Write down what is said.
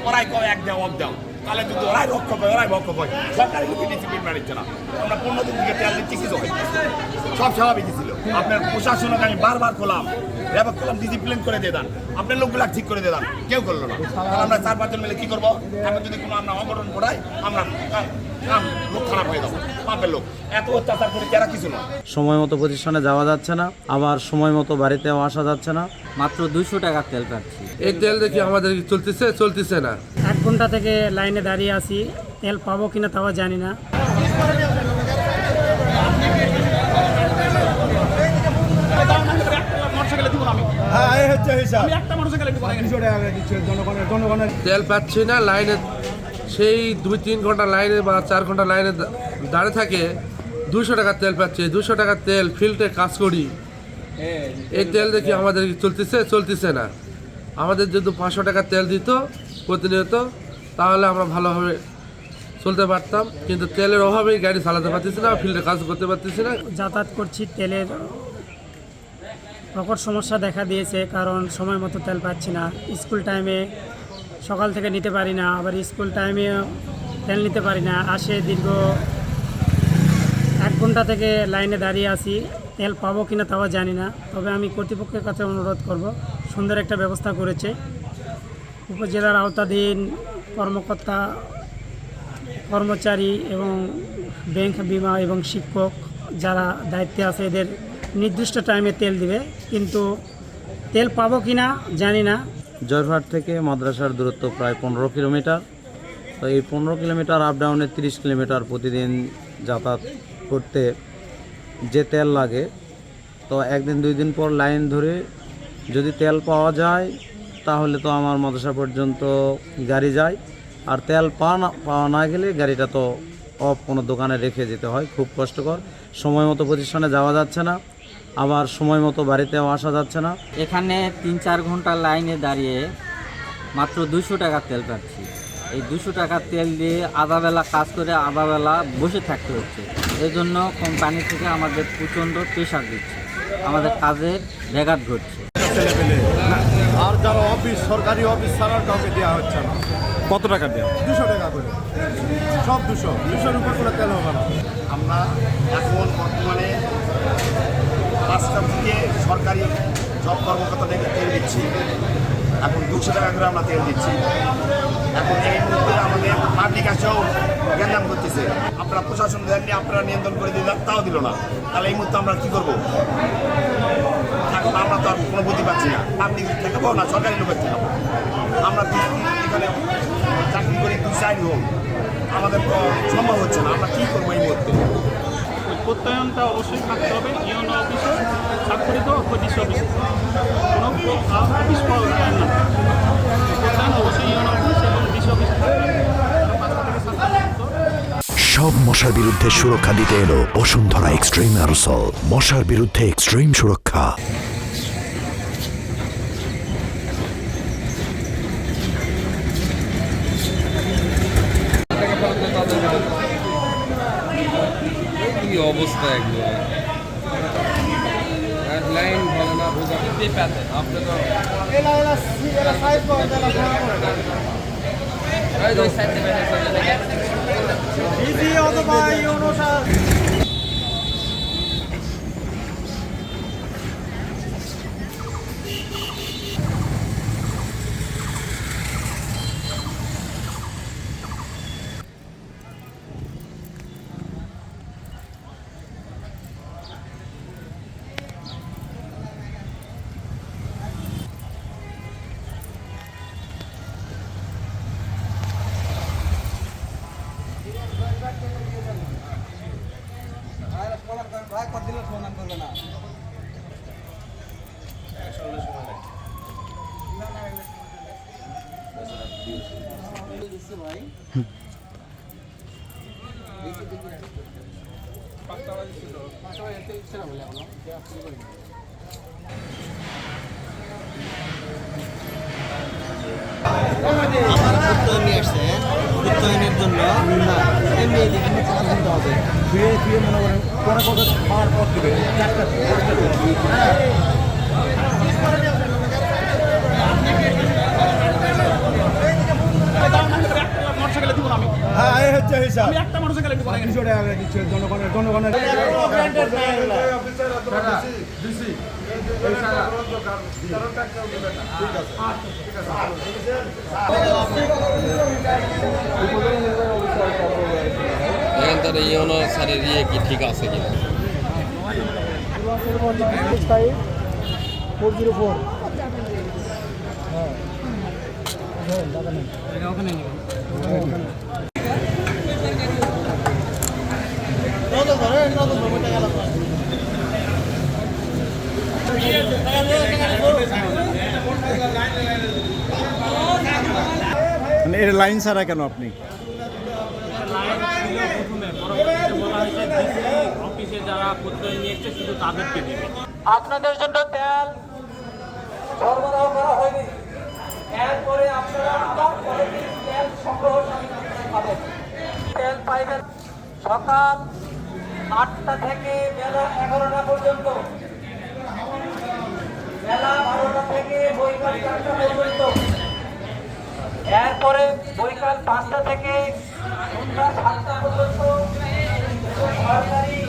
ওরাই কয় এক দাও অফ দাও, তাহলে যদি ওরাই রক্ষক হয় ওরাই ভক্ষক হয়। সরকারি লোকে ডিসিপ্লিন মানিচ্ছে না। আমরা 15 দিন থেকে তেল দিচ্ছি, কিছু হয় সব স্বাভাবিক ছিল। আপনার প্রশাসনকে আমি বারবার খোলাম, র্যাবক খোলাম, ডিসিপ্লিন করে দিয়ে দেন, আপনার লোকগুলা ঠিক করে দিয়ে দেন, কেউ করলো না। আমরা 4-5 জন মিলে কি করবো, এখন যদি কোনো আমরা অঘটন ঘটাই আমরা লোক খারাপ হয়ে যাবো, পাপের লোক এত অত্যাচার করে তারা কিছু না। সময় মতো প্রতিষ্ঠানে যাওয়া যাচ্ছে না, আবার সময় মতো বাড়িতেও আসা যাচ্ছে না। মাত্র 200 টাকার তেল পাচ্ছি। এই তেল দেখি আমাদের চলতেছে না। 1 ঘন্টা থেকে লাইনে দাঁড়িয়ে আছি, তেল পাবো কিনা তাও জানি না। তেল পাচ্ছি না, লাইনে সেই 2-3 ঘন্টা লাইনে বা 4 ঘন্টা লাইনে দাঁড়িয়ে থাকে। 200 টাকার তেল পাচ্ছি, 200 টাকার তেল ফিল্ডে কাজ করি। এই তেল দেখি আমাদের চলতেছে না। আমাদের যদি 500 টাকার তেল দিত প্রতিনিয়ত, তাহলে আমরা ভালোভাবে চলতে পারতাম, কিন্তু তেলের অভাবেই গাড়ি চালাতে পারতেছি না, ফিল্ডে কাজ করতে পারতেছি না। যাতায়াত করছি, তেলের প্রকট সমস্যা দেখা দিয়েছে, কারণ সময় মতো তেল পাচ্ছি না। স্কুল টাইমে সকাল থেকে নিতে পারি না, আবার স্কুল টাইমে তেল নিতে পারি না। আসে দীর্ঘ 1 ঘন্টা থেকে লাইনে দাঁড়িয়ে আছি, তেল পাবো কিনা তাও জানি না। তবে আমি কর্তৃপক্ষের কাছে অনুরোধ করব, সুন্দর একটা ব্যবস্থা করেছে উপজেলার আওতাধীন কর্মকর্তা, কর্মচারী এবং ব্যাংক, বিমা এবং শিক্ষক যারা দায়িত্বে আছে, এদের নির্দিষ্ট টাইমে তেল দিবে, কিন্তু তেল পাবো কিনা জানি না। জয়পুরহাট থেকে মাদ্রাসার দূরত্ব প্রায় 15 কিলোমিটার। তো এই 15 কিলোমিটার আপ ডাউনে 30 কিলোমিটার প্রতিদিন যাতায়াত করতে যে তেল লাগে, তো 1-2 দিন পর লাইন ধরে যদি তেল পাওয়া যায় তাহলে তো আমার মাদ্রাসা পর্যন্ত গাড়ি যায়, আর তেল পাওয়া না গেলে গাড়িটা তো অফ কোনো দোকানে রেখে যেতে হয়, খুব কষ্টকর। সময় মতো প্রতিষ্ঠানে যাওয়া যাচ্ছে না, আবার সময় মতো বাড়িতেও আসা যাচ্ছে না। এখানে 3-4 ঘন্টা লাইনে দাঁড়িয়ে মাত্র 200 টাকার তেল পাচ্ছি। এই 200 টাকার তেল দিয়ে আধা বেলা কাজ করে আধা বেলা বসে থাকতে হচ্ছে। এই জন্য কোম্পানি থেকে আমাদের প্রচণ্ড প্রেশার দিচ্ছে, আমাদের কাজের ব্যাঘাত ঘটছে। আর যারা অফিস, সরকারি অফিস ছাড়ার কাউকে দেওয়া হচ্ছে না। কত টাকা দেওয়া? 200 টাকা করে, সব 200-200-র উপর করে তেল হবে না। আমরা এখন বর্তমানে 5টা থেকে সরকারি জব কর্মকর্তা থেকে তেল দিচ্ছি, এখন 200 টাকা করে আমরা তেল দিচ্ছি। এখন এই মুহূর্তে আমাদের পাবলিক আসেও জ্ঞান করতেছে, আপনারা প্রশাসন দেননি, আপনারা নিয়ন্ত্রণ করে দিলাম, তাও দিল না। তাহলে এই মুহূর্তে আমরা কী করবো? এখন আমরা তো আর কোনো বুদ্ধি পাচ্ছি না, পাবলিক ঠেকাবো না সরকারি লোকের ঠেকাবো। আমরা এখানে চাকরি করি 2 হোক, আমাদের তো সম্ভব হচ্ছে না। আমরা কী করবো এই মুহূর্তে? প্রত্যয়নটা অবশ্যই থাকতে হবে ইউনো অফিসে, স্বাক্ষরিত ডিসি অফিসে, কোনো অফিস পাওয়া যায় না। প্রত্যয়ন অবশ্যই ইউনো অফিস এবং ডিসি অফিসে থাকতে হবে। সব মশার বিরুদ্ধে সুরক্ষা দিতে এলো বসুন্ধরা এক্সট্রিম অ্যারোসল, মশার বিরুদ্ধে এক্সট্রিম সুরক্ষা। কি অবস্থা একদম লাইন ভালো না, বোঝা আপনি তো নিয়ে আসছেন উত্তয়নের জন্য এমনি কিনতে হবে, ধুয়ে মনে করেন পরে কত খাওয়ার পর দেবে। দিচ্ছে হিসাব আমি একটা মানুষের গেলে একটু বলা 200 টাকা করে দিচ্ছে জনগণের এখানকার ইউনো স্যারের ইয়ে কি ঠিক আছে কিনা? মানে এর লাইন ছাড়া কেন আপনি অফিসে যারা প্রত্যয় নিয়েছে শুধু তাদেরকে দেবে। আপনাদের জন্য তেল সরবরাহ করা হয়নি, এরপরে আপনারা আবার পরবর্তী তেল সংগ্রহ পাবেন। তেল পাইবেন সকাল 8টা থেকে বেলা 11টা পর্যন্ত, বেলা 12টা থেকে বৈকাল 4টা পর্যন্ত, এরপরে বৈকাল 5টা থেকে সন্ধ্যা 7টা পর্যন্ত সরকারি